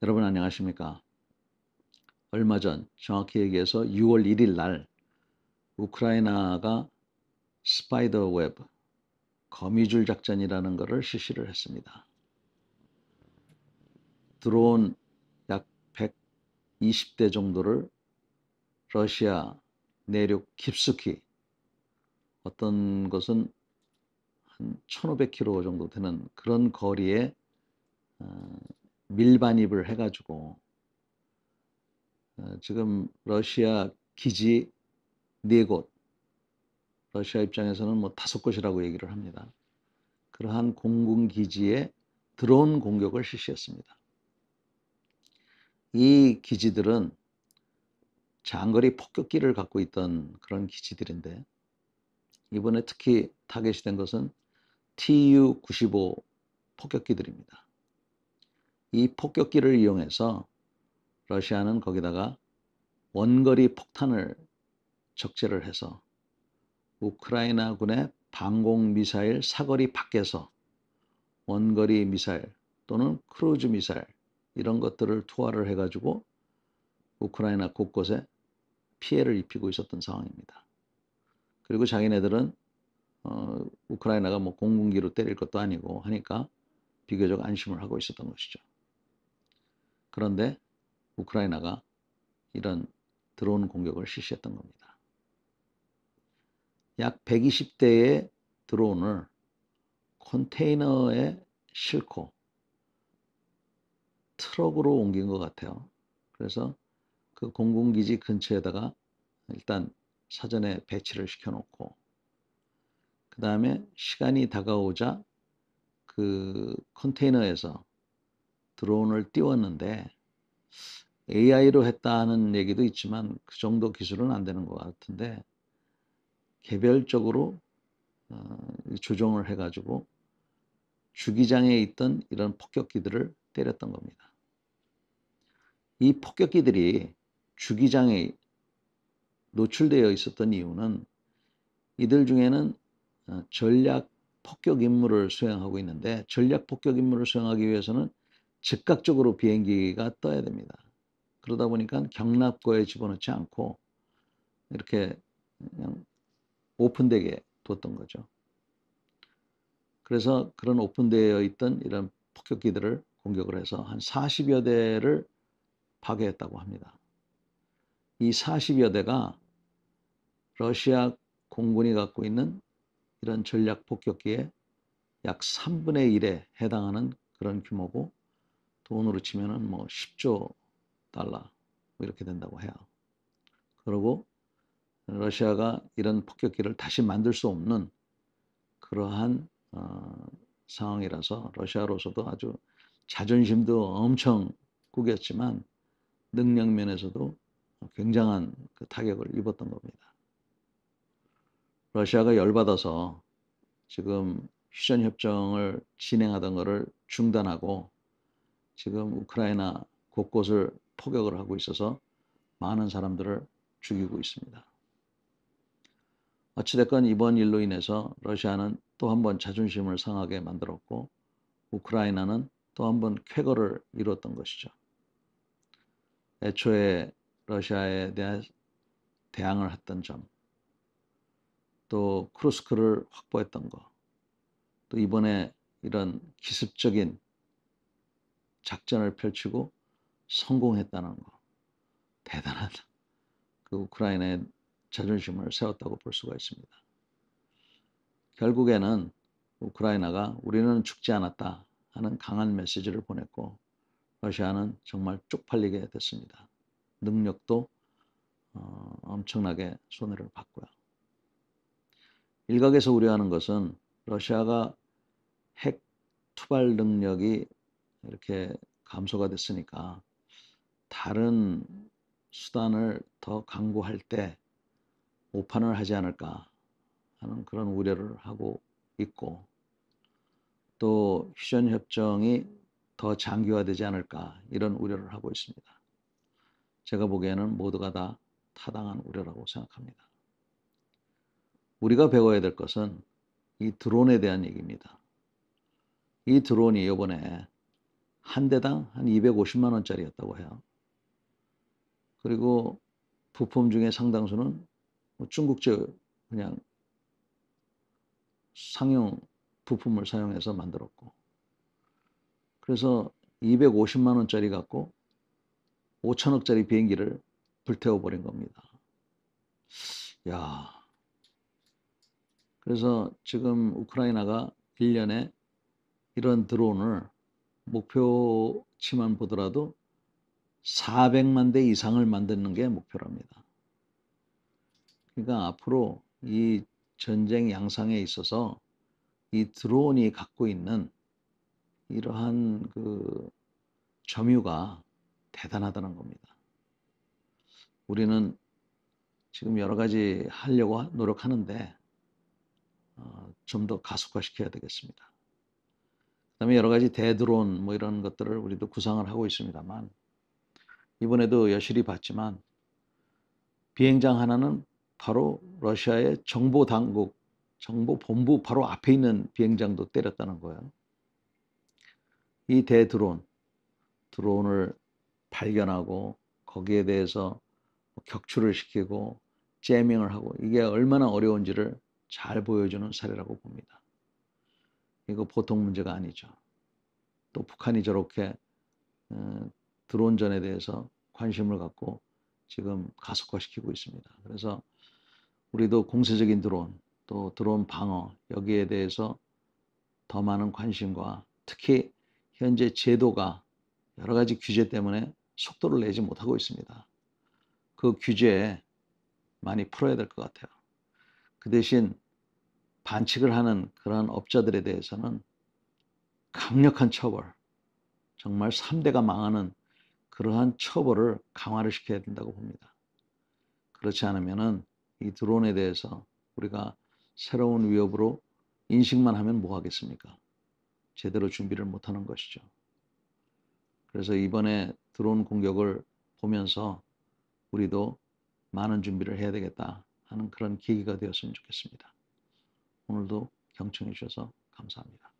여러분 안녕하십니까? 얼마 전 정확히 얘기해서 6월 1일 날 우크라이나가 스파이더 웹 거미줄 작전이라는 것을 실시를 했습니다. 드론 약 120대 정도를 러시아 내륙 깊숙이, 어떤 것은 한 1500km 정도 되는 그런 거리에 밀반입을 해가지고 지금 러시아 기지 4곳, 러시아 입장에서는 뭐 5곳이라고 얘기를 합니다. 그러한 공군 기지에 드론 공격을 실시했습니다. 이 기지들은 장거리 폭격기를 갖고 있던 그런 기지들인데, 이번에 특히 타겟이 된 것은 Tu-95 폭격기들입니다. 이 폭격기를 이용해서 러시아는 거기다가 원거리 폭탄을 적재를 해서 우크라이나군의 방공 미사일 사거리 밖에서 원거리 미사일 또는 크루즈 미사일 이런 것들을 투하를 해가지고 우크라이나 곳곳에 피해를 입히고 있었던 상황입니다. 그리고 자기네들은 우크라이나가 뭐 공군기로 때릴 것도 아니고 하니까 비교적 안심을 하고 있었던 것이죠. 그런데 우크라이나가 이런 드론 공격을 실시했던 겁니다. 약 120대의 드론을 컨테이너에 싣고 트럭으로 옮긴 것 같아요. 그래서 그 공군기지 근처에다가 일단 사전에 배치를 시켜놓고, 그 다음에 시간이 다가오자 그 컨테이너에서 드론을 띄웠는데, AI로 했다는 얘기도 있지만 그 정도 기술은 안 되는 것 같은데, 개별적으로 조정을 해가지고 주기장에 있던 이런 폭격기들을 때렸던 겁니다. 이 폭격기들이 주기장에 노출되어 있었던 이유는, 이들 중에는 전략 폭격 임무를 수행하고 있는데, 전략 폭격 임무를 수행하기 위해서는 즉각적으로 비행기가 떠야 됩니다. 그러다 보니까 경납고에 집어넣지 않고 이렇게 그냥 오픈되게 뒀던 거죠. 그래서 그런 오픈되어 있던 이런 폭격기들을 공격을 해서 한 40여 대를 파괴했다고 합니다. 이 40여 대가 러시아 공군이 갖고 있는 이런 전략 폭격기의 약 3분의 1에 해당하는 그런 규모고, 돈으로 치면은 뭐 10조 달러 뭐 이렇게 된다고 해요. 그리고 러시아가 이런 폭격기를 다시 만들 수 없는 그러한 상황이라서 러시아로서도 아주 자존심도 엄청 구겼지만 능력 면에서도 굉장한 그 타격을 입었던 겁니다. 러시아가 열받아서 지금 휴전 협정을 진행하던 것을 중단하고 지금 우크라이나 곳곳을 포격을 하고 있어서 많은 사람들을 죽이고 있습니다. 어찌됐건 이번 일로 인해서 러시아는 또 한 번 자존심을 상하게 만들었고, 우크라이나는 또 한 번 쾌거를 이뤘던 것이죠. 애초에 러시아에 대한 대항을 했던 점, 또 크루스크를 확보했던 거, 또 이번에 이런 기습적인 작전을 펼치고 성공했다는 거, 대단한 그 우크라이나의 자존심을 세웠다고 볼 수가 있습니다. 결국에는 우크라이나가 우리는 죽지 않았다 하는 강한 메시지를 보냈고, 러시아는 정말 쪽팔리게 됐습니다. 능력도 엄청나게 손해를 봤고요. 일각에서 우려하는 것은 러시아가 핵 투발 능력이 이렇게 감소가 됐으니까 다른 수단을 더 강구할 때 오판을 하지 않을까 하는 그런 우려를 하고 있고, 또 휴전 협정이 더 장기화되지 않을까 이런 우려를 하고 있습니다. 제가 보기에는 모두가 다 타당한 우려라고 생각합니다. 우리가 배워야 될 것은 이 드론에 대한 얘기입니다. 이 드론이 이번에 한 대당 한 250만 원짜리였다고 해요. 그리고 부품 중에 상당수는 뭐 중국제 그냥 상용 부품을 사용해서 만들었고, 그래서 250만 원짜리 갖고 5천억짜리 비행기를 불태워버린 겁니다. 야, 그래서 지금 우크라이나가 1년에 이런 드론을 목표치만 보더라도 400만 대 이상을 만드는 게 목표랍니다. 그러니까 앞으로 이 전쟁 양상에 있어서 이 드론이 갖고 있는 이러한 그 점유가 대단하다는 겁니다. 우리는 지금 여러 가지 하려고 노력하는데 좀 더 가속화시켜야 되겠습니다. 그다음에 여러 가지 대드론 뭐 이런 것들을 우리도 구상을 하고 있습니다만, 이번에도 여실히 봤지만 비행장 하나는 바로 러시아의 정보 당국, 정보 본부 바로 앞에 있는 비행장도 때렸다는 거예요. 이 드론을 발견하고 거기에 대해서 격추를 시키고 제밍을 하고, 이게 얼마나 어려운지를 잘 보여주는 사례라고 봅니다. 이거 보통 문제가 아니죠. 또 북한이 저렇게 드론전에 대해서 관심을 갖고 지금 가속화시키고 있습니다. 그래서 우리도 공세적인 드론, 또 드론 방어, 여기에 대해서 더 많은 관심과, 특히 현재 제도가 여러 가지 규제 때문에 속도를 내지 못하고 있습니다. 그 규제 많이 풀어야 될 것 같아요. 그 대신 반칙을 하는 그러한 업자들에 대해서는 강력한 처벌, 정말 3대가 망하는 그러한 처벌을 강화를 시켜야 된다고 봅니다. 그렇지 않으면은 이 드론에 대해서 우리가 새로운 위협으로 인식만 하면 뭐 하겠습니까? 제대로 준비를 못하는 것이죠. 그래서 이번에 드론 공격을 보면서 우리도 많은 준비를 해야 되겠다 하는 그런 계기가 되었으면 좋겠습니다. 오늘도 경청해 주셔서 감사합니다.